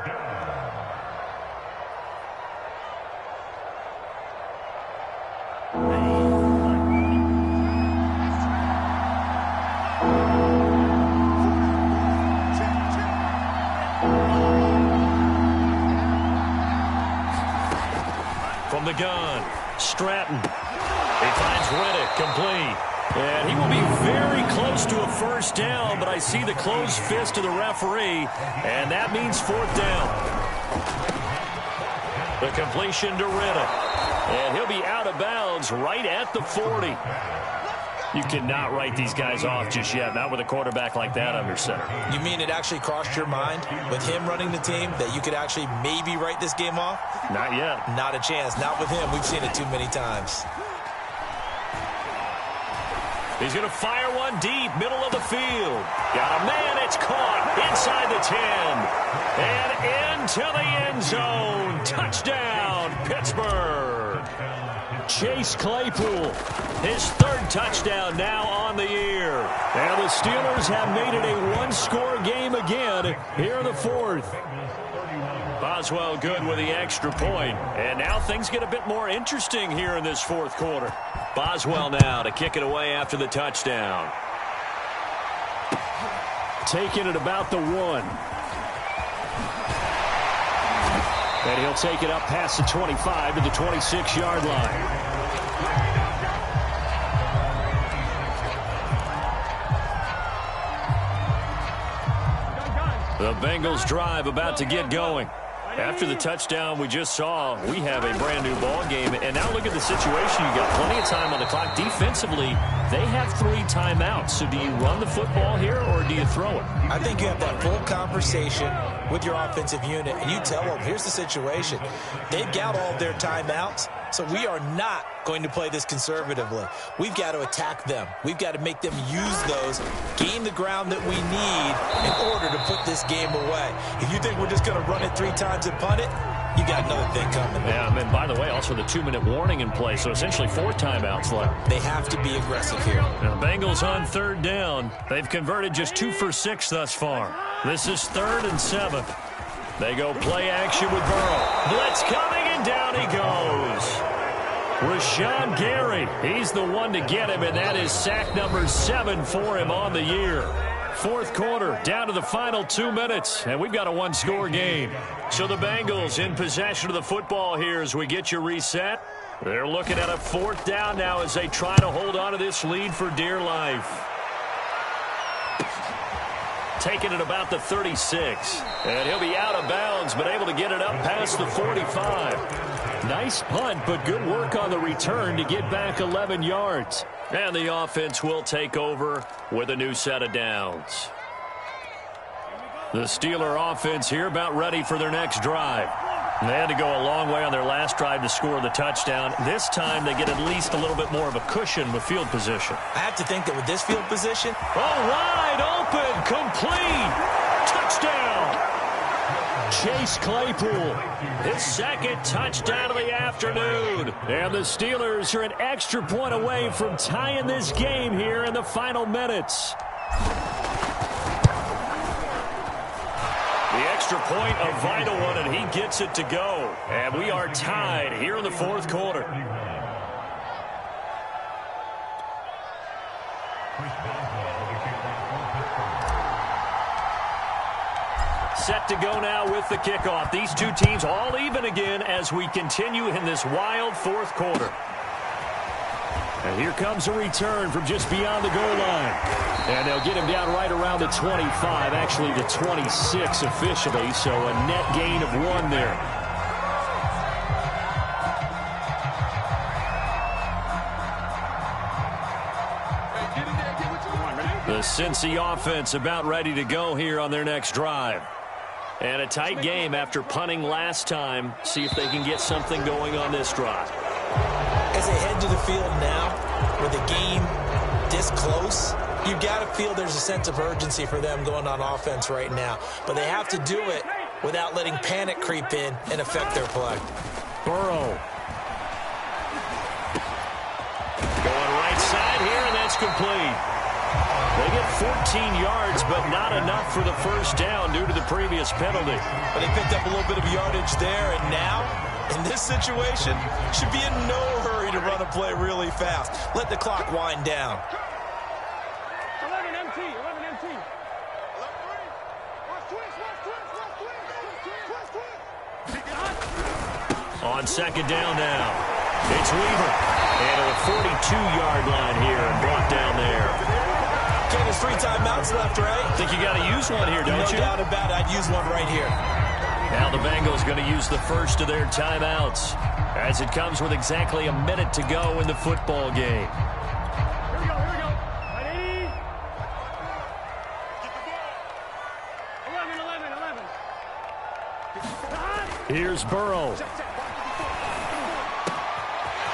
From the gun, Stratton. He finds Riddick, complete. And he will be very close to a 1st down, but I see the closed fist of the referee, and that means 4th down. The completion to Riddick. And he'll be out of bounds right at the 40. You cannot write these guys off just yet, not with a quarterback like that under center. You mean it actually crossed your mind with him running the team that you could actually maybe write this game off? Not yet. Not a chance. Not with him. We've seen it too many times. He's going to fire one deep, middle of the field. Got a man, it's caught inside the 10. And into the end zone. Touchdown, Pittsburgh. Chase Claypool. His 3rd touchdown now on the year. And the Steelers have made it a 1-score game again here in the 4th. Boswell good with the extra point. And now things get a bit more interesting here in this 4th quarter. Boswell now to kick it away after the touchdown. Taking it about the 1. And he'll take it up past the 25 to the 26-yard line. The Bengals drive about to get going. After the touchdown we just saw, we have a brand new ball game. And now look at the situation. You got plenty of time on the clock. Defensively, they have 3 timeouts. So do you run the football here or do you throw it? I think you have that full conversation with your offensive unit, and you tell them, here's the situation. They've got all of their timeouts, so we are not going to play this conservatively. We've got to attack them. We've got to make them use those, gain the ground that we need in order to put this game away. If you think we're just going to run it 3 times and punt it, you got another thing coming. Yeah, and by the way, also the 2-minute warning in play, so essentially 4 timeouts left. They have to be aggressive here. Now, Bengals on 3rd down. They've converted just 2 for 6 thus far. This is 3rd and 7. They go play action with Burrow. Blitz coming, and down he goes. Rashawn Gary, he's the one to get him, and that is sack number 7 for him on the year. 4th quarter, down to the final 2 minutes, and we've got a 1-score game. So the Bengals in possession of the football here as we get you reset. They're looking at a 4th down now as they try to hold on to this lead for dear life. Taking it about the 36. And he'll be out of bounds, but able to get it up past the 45. Nice punt, but good work on the return to get back 11 yards. And the offense will take over with a new set of downs. The Steeler offense here about ready for their next drive. They had to go a long way on their last drive to score the touchdown. This time they get at least a little bit more of a cushion with field position. I have to think that with this field position. Oh, wide open, complete, touchdown. Chase Claypool, his 2nd touchdown of the afternoon. And the Steelers are an extra point away from tying this game here in the final minutes. The extra point, a vital one, and he gets it to go. And we are tied here in the 4th quarter. Set to go now with the kickoff. These two teams all even again as we continue in this wild 4th quarter. And here comes a return from just beyond the goal line. And they'll get him down right around the 25, actually the 26 officially, so a net gain of 1 there. The Cincy offense about ready to go here on their next drive. And a tight game after punting last time. See if they can get something going on this drive. As they head to the field now, with the game this close, you've got to feel there's a sense of urgency for them going on offense right now. But they have to do it without letting panic creep in and affect their play. Burrow. Going right side here, and that's complete. They get 14 yards, but not enough for the 1st down due to the previous penalty. But they picked up a little bit of yardage there, and now, in this situation, should be in no hurry to run a play really fast. Let the clock wind down. 11 MT, 11 MT. On 2nd down now, it's Weaver. And at the 42-yard line here and brought down there. Okay, there's 3 timeouts left, right? Think you got to use one here, don't you? No doubt about it. I'd use one right here. Now the Bengals going to use the first of their timeouts as it comes with exactly a minute to go in the football game. Here we go, here we go. 180. Get the ball. 11. Here's Burrow.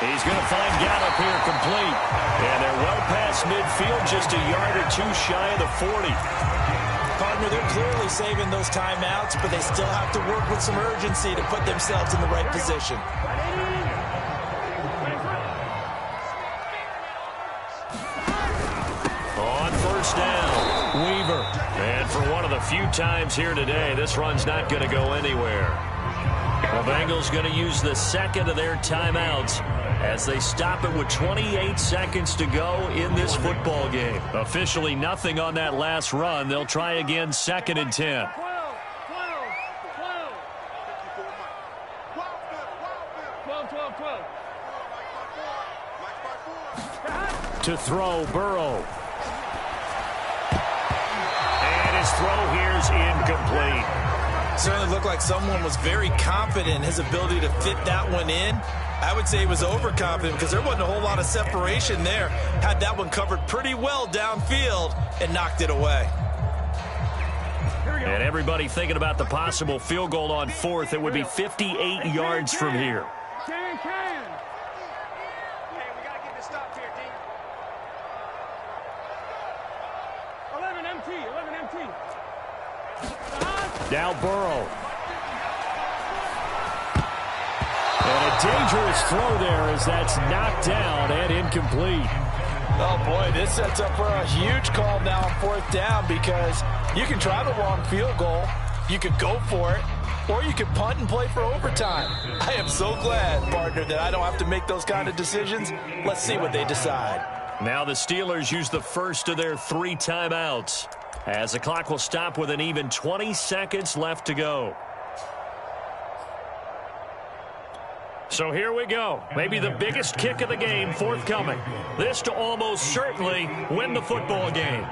He's going to find Gallup here complete. And they're well past midfield, just a yard or 2 shy of the 40. Partner, they're clearly saving those timeouts, but they still have to work with some urgency to put themselves in the right position. On 1st down, Weaver. And for one of the few times here today, this run's not going to go anywhere. The Bengals going to use the 2nd of their timeouts as they stop it with 28 seconds to go in this football game. Officially nothing on that last run. They'll try again 2nd and 10. 12. 12. To throw, Burrow. And his throw here's incomplete. Certainly looked like someone was very confident in his ability to fit that one in. I would say he was overconfident because there wasn't a whole lot of separation there. Had that one covered pretty well downfield and knocked it away. And everybody thinking about the possible field goal on fourth. It would be 58 yards from here. Can. Hey, we got to get this stop here, D. 11 MT. Now Burrow. And a dangerous throw there as that's knocked down and incomplete. Oh, boy, this sets up for a huge call now on fourth down because you can try the long field goal, you could go for it, or you could punt and play for overtime. I am so glad, partner, that I don't have to make those kind of decisions. Let's see what they decide. Now the Steelers use the first of their 3 timeouts as the clock will stop with an even 20 seconds left to go. So here we go. Maybe the biggest kick of the game forthcoming. This to almost certainly win the football game.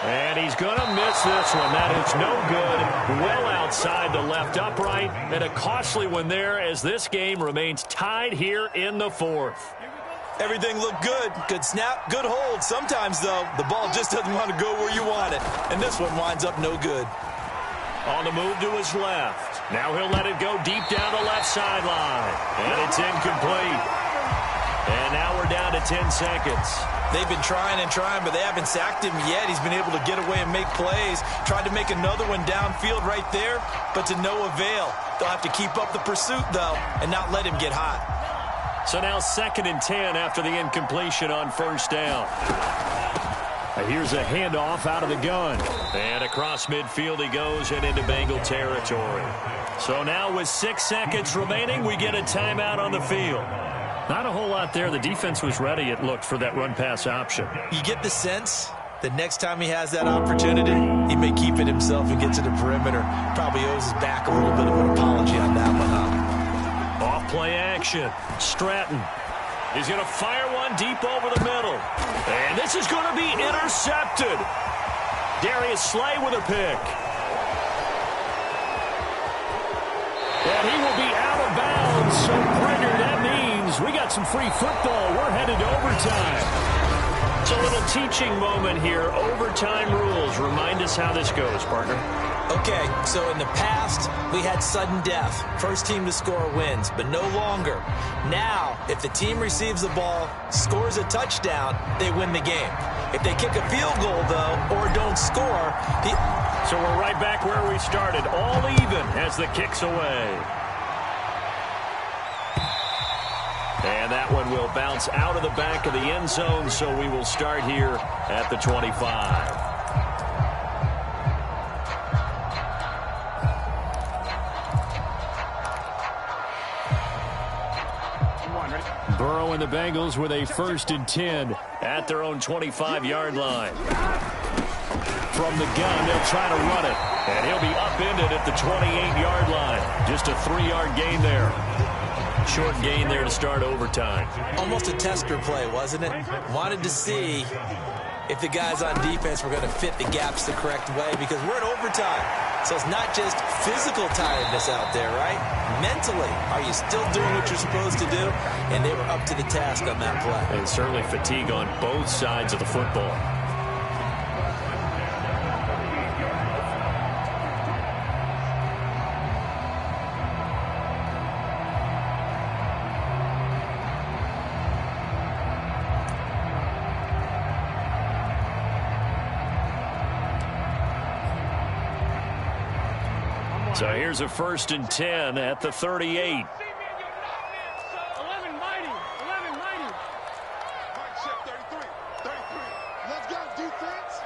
And he's going to miss this one. That is no good. Well outside the left upright. And a costly one there as this game remains tied here in the fourth. Everything looked good. Good snap, good hold. Sometimes, though, the ball just doesn't want to go where you want it. And this one winds up no good. On the move to his left. Now he'll let it go deep down the left sideline. And it's incomplete. And now we're down to 10 seconds. They've been trying and trying, but they haven't sacked him yet. He's been able to get away and make plays. Tried to make another one downfield right there, but to no avail. They'll have to keep up the pursuit, though, and not let him get hot. So now 2nd and 10 after the incompletion on first down. Here's a handoff out of the gun. And across midfield he goes and into Bengal territory. So now with 6 seconds remaining, we get a timeout on the field. Not a whole lot there. The defense was ready, it looked, for that run-pass option. You get the sense that next time he has that opportunity, he may keep it himself and get to the perimeter. Probably owes his back a little bit of an apology on that one, huh? Off play action. Stratton. He's going to fire one deep over the middle. And this is going to be intercepted. Darius Slay with a pick. And he will be out of bounds. So, Brenner, that means we got some free football. We're headed to overtime. It's a little teaching moment here. Overtime rules. Remind us how this goes, partner. Okay, so in the past, we had sudden death. First team to score wins, but no longer. Now, if the team receives the ball, scores a touchdown, they win the game. If they kick a field goal, though, or don't score... So we're right back where we started, all even as the kick's away. And that one will bounce out of the back of the end zone, so we will start here at the 25. Burrow and the Bengals with a 1st and 10 at their own 25-yard line. From the gun, they'll try to run it. And he'll be upended at the 28-yard line. Just a 3-yard gain there. Short gain there to start overtime. Almost a tester play, wasn't it? Wanted to see if the guys on defense were going to fit the gaps the correct way because we're in overtime. So it's not just physical tiredness out there, right? Mentally, are you still doing what you're supposed to do? And they were up to the task on that play. And certainly fatigue on both sides of the football. So here's a 1st and 10 at the 38. 11 mighty. Let's go, defense.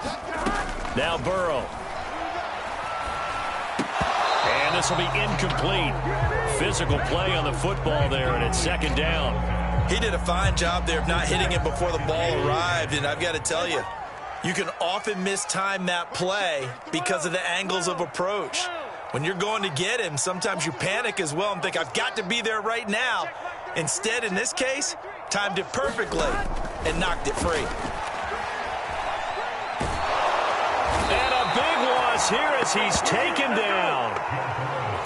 Let's go. Now Burrow. And this will be incomplete. Physical play on the football there, and it's 2nd down. He did a fine job there of not hitting it before the ball arrived, and I've got to tell you, you can often mistime that play because of the angles of approach. When you're going to get him, sometimes you panic as well and think, I've got to be there right now. Instead, in this case, timed it perfectly and knocked it free. And a big loss here as he's taken down.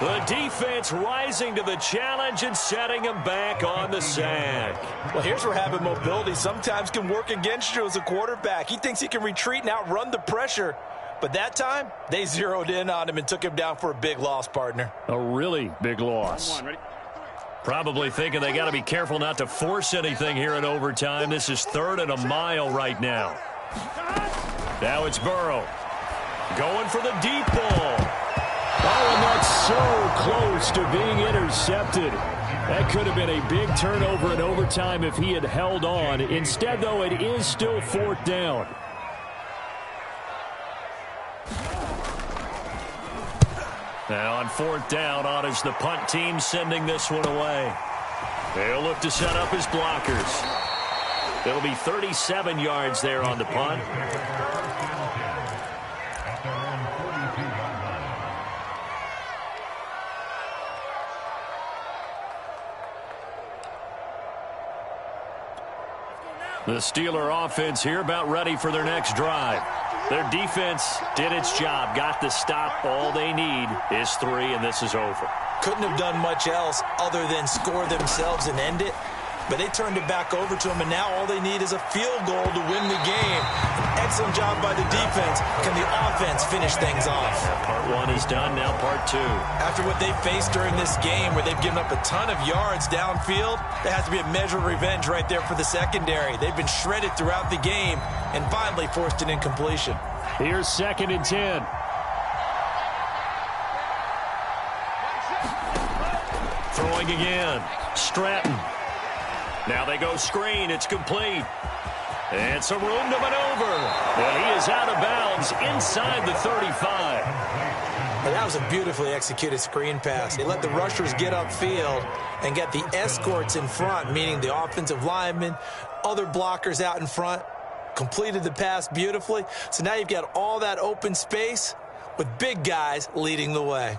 The defense rising to the challenge and setting him back on the sack. Well, here's where having mobility sometimes can work against you as a quarterback. He thinks he can retreat and outrun the pressure. But that time, they zeroed in on him and took him down for a big loss, partner. A really big loss. Probably thinking they got to be careful not to force anything here in overtime. This is 3rd and a mile right now. Now it's Burrow. Going for the deep ball. Oh, and that's so close to being intercepted. That could have been a big turnover in overtime if he had held on. Instead, though, it is still 4th down. Now on 4th down, on is the punt team sending this one away. They'll look to set up his blockers. It'll be 37 yards there on the punt. The Steeler offense here about ready for their next drive. Their defense did its job, got the stop. All they need is 3, and this is over. Couldn't have done much else other than score themselves and end it. But they turned it back over to him, and now all they need is a field goal to win the game. An excellent job by the defense. Can the offense finish things off? Part 1 is done, now part 2. After what they faced during this game where they've given up a ton of yards downfield, there has to be a measure of revenge right there for the secondary. They've been shredded throughout the game and finally forced an incompletion. Here's 2nd and 10. Throwing again. Stratton. Now they go screen. It's complete. And some room to maneuver. And he is out of bounds inside the 35. Well, that was a beautifully executed screen pass. They let the rushers get upfield and get the escorts in front, meaning the offensive linemen, other blockers out in front, completed the pass beautifully. So now you've got all that open space with big guys leading the way.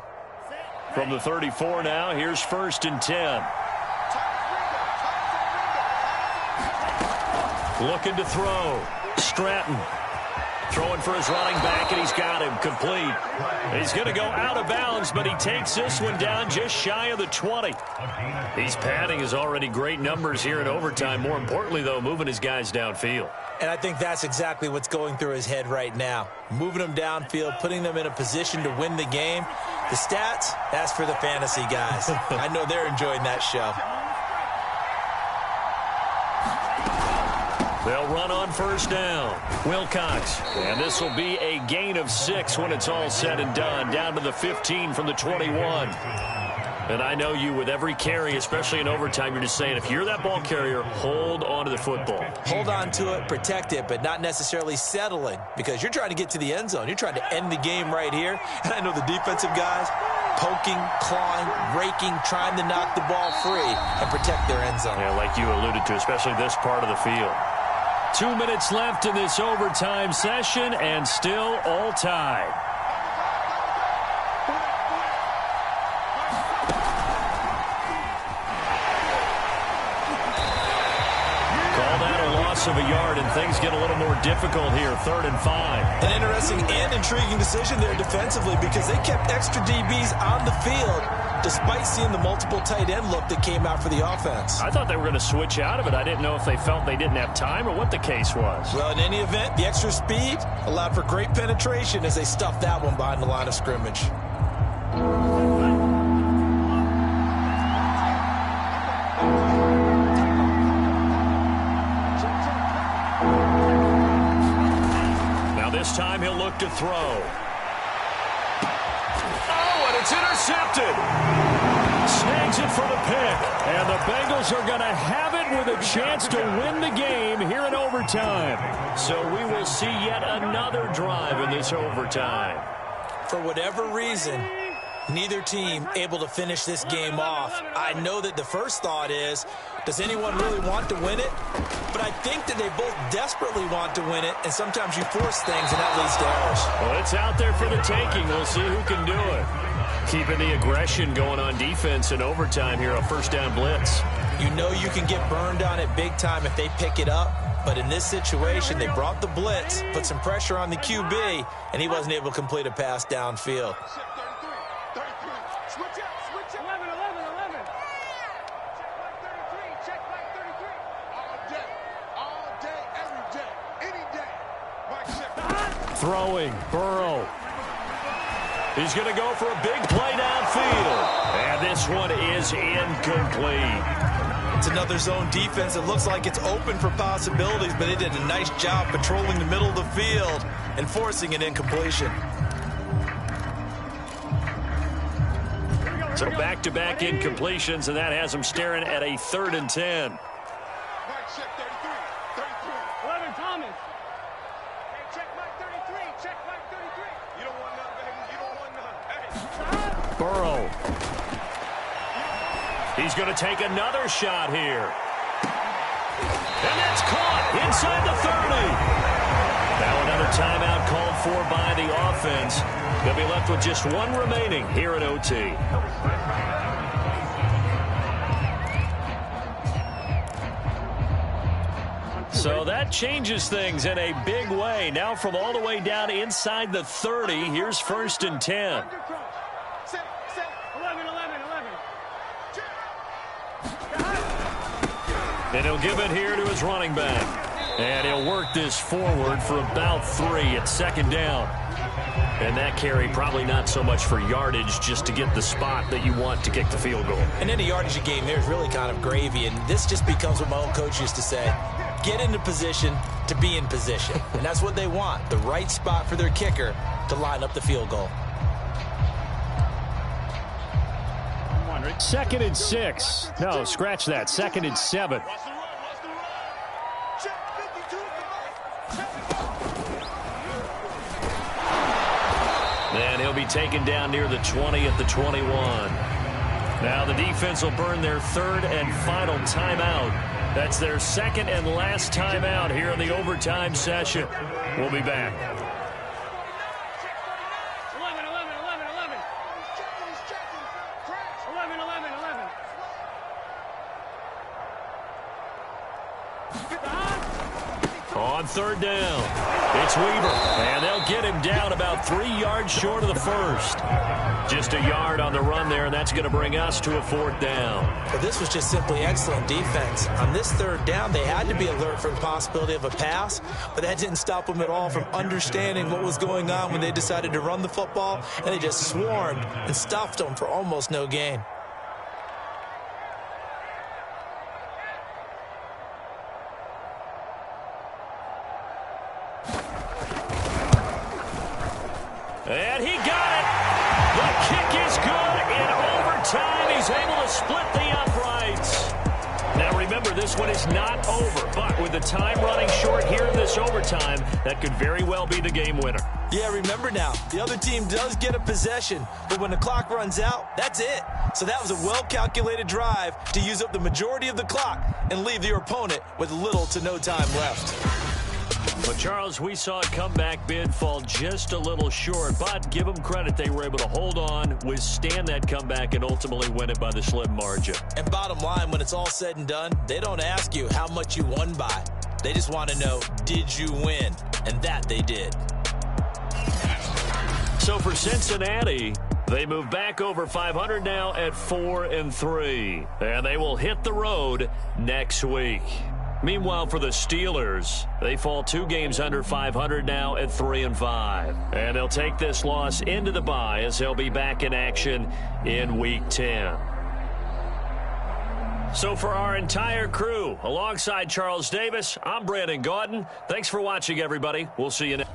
From the 34 now, here's 1st and 10. Looking to throw. Stratton. Throwing for his running back, and he's got him complete. He's going to go out of bounds, but he takes this one down just shy of the 20. He's padding his already great numbers here in overtime. More importantly, though, moving his guys downfield. And I think that's exactly what's going through his head right now. Moving them downfield, putting them in a position to win the game. The stats, that's for the fantasy guys. I know they're enjoying that show. They'll run on 1st down. Wilcox. And this will be a gain of 6 when it's all said and done. Down to the 15 from the 21. And I know you, with every carry, especially in overtime, you're just saying, if you're that ball carrier, hold on to the football. Hold on to it, protect it, but not necessarily settling, because you're trying to get to the end zone. You're trying to end the game right here. And I know the defensive guys poking, clawing, raking, trying to knock the ball free and protect their end zone. Yeah, like you alluded to, especially this part of the field. 2 minutes left in this overtime session, and still all tied. Call that a loss of a yard, and things get a little more difficult here. 3rd and 5. An interesting and intriguing decision there defensively, because they kept extra DBs on the field despite seeing the multiple tight end look that came out for the offense. I thought they were going to switch out of it. I didn't know if they felt they didn't have time or what the case was. Well, in any event, the extra speed allowed for great penetration as they stuffed that one behind the line of scrimmage. Now this time he'll look to throw. It's intercepted. Snags it for the pick. And the Bengals are going to have it with a chance to win the game here in overtime. So we will see yet another drive in this overtime. For whatever reason, Neither team able to finish this game off. I know that the first thought is, does anyone really want to win it? But I think that they both desperately want to win it, and sometimes you force things, and that leads to errors. Well, it's out there for the taking. We'll see who can do it. Keeping the aggression going on defense in overtime here, a first down blitz. You know you can get burned on it big time if they pick it up. But in this situation, they brought the blitz, put some pressure on the QB, and he wasn't able to complete a pass downfield. Switch out, switch out. 11, 11, 11. Check back 33, check back 33. All day, every day, any day. Mike check. Throwing, Burrow. He's going to go for a big play downfield. And this one is incomplete. It's another zone defense. It looks like it's open for possibilities, but they did a nice job patrolling the middle of the field and forcing an incompletion. So back-to-back incompletions, and that has them staring at a 3rd and 10. Mike check 33, 33. 11, Thomas. Hey, check Mike 33, check Mike 33. You don't want none, baby. You don't want none. Hey. Burrow. He's going to take another shot here. And that's caught inside the 30. Now another timeout called for by the offense. They'll be left with just one remaining here at OT. So that changes things in a big way. Now from all the way down inside the 30, here's 1st and 10. Set, 11, 11, 11. And he'll give it here to his running back. And he'll work this forward for about 3 at 2nd down. And that carry probably not so much for yardage, just to get the spot that you want to kick the field goal. And any yardage game here is really kind of gravy, and this just becomes what my old coach used to say. Get into position to be in position. And that's what they want, the right spot for their kicker to line up the field goal. 2nd and 6. No, scratch that. 2nd and 7. Watch the run, watch the run. Check 52 And he'll be taken down near the 20 at the 21. Now the defense will burn their 3rd and final timeout. That's their 2nd and last timeout here in the overtime session. We'll be back. 11, 11, 11, 11. 11, 11, 11. On 3rd down, it's Weaver, and they'll get him down about 3 yards short of the 1st. Just a yard on the run there, and that's going to bring us to a 4th down. But this was just simply excellent defense. On this 3rd down, they had to be alert for the possibility of a pass, but that didn't stop them at all from understanding what was going on when they decided to run the football, and they just swarmed and stuffed them for almost no gain. And he got it. The kick is good in overtime. He's able to split the uprights. Now remember, this one is not over, but with the time running short here in this overtime, that could very well be the game winner. Yeah, remember now, the other team does get a possession, but when the clock runs out, that's it. So that was a well-calculated drive to use up the majority of the clock and leave your opponent with little to no time left. But, Charles, we saw a comeback bid fall just a little short, but give them credit. They were able to hold on, withstand that comeback, and ultimately win it by the slim margin. And bottom line, when it's all said and done, they don't ask you how much you won by. They just want to know, did you win? And that they did. So for Cincinnati, they move back over 500 now at 4-3. And they will hit the road next week. Meanwhile, for the Steelers, they fall 2 games under 500 now at 3-5. And they'll take this loss into the bye as they'll be back in action in Week 10. So for our entire crew, alongside Charles Davis, I'm Brandon Gaudin. Thanks for watching, everybody. We'll see you next.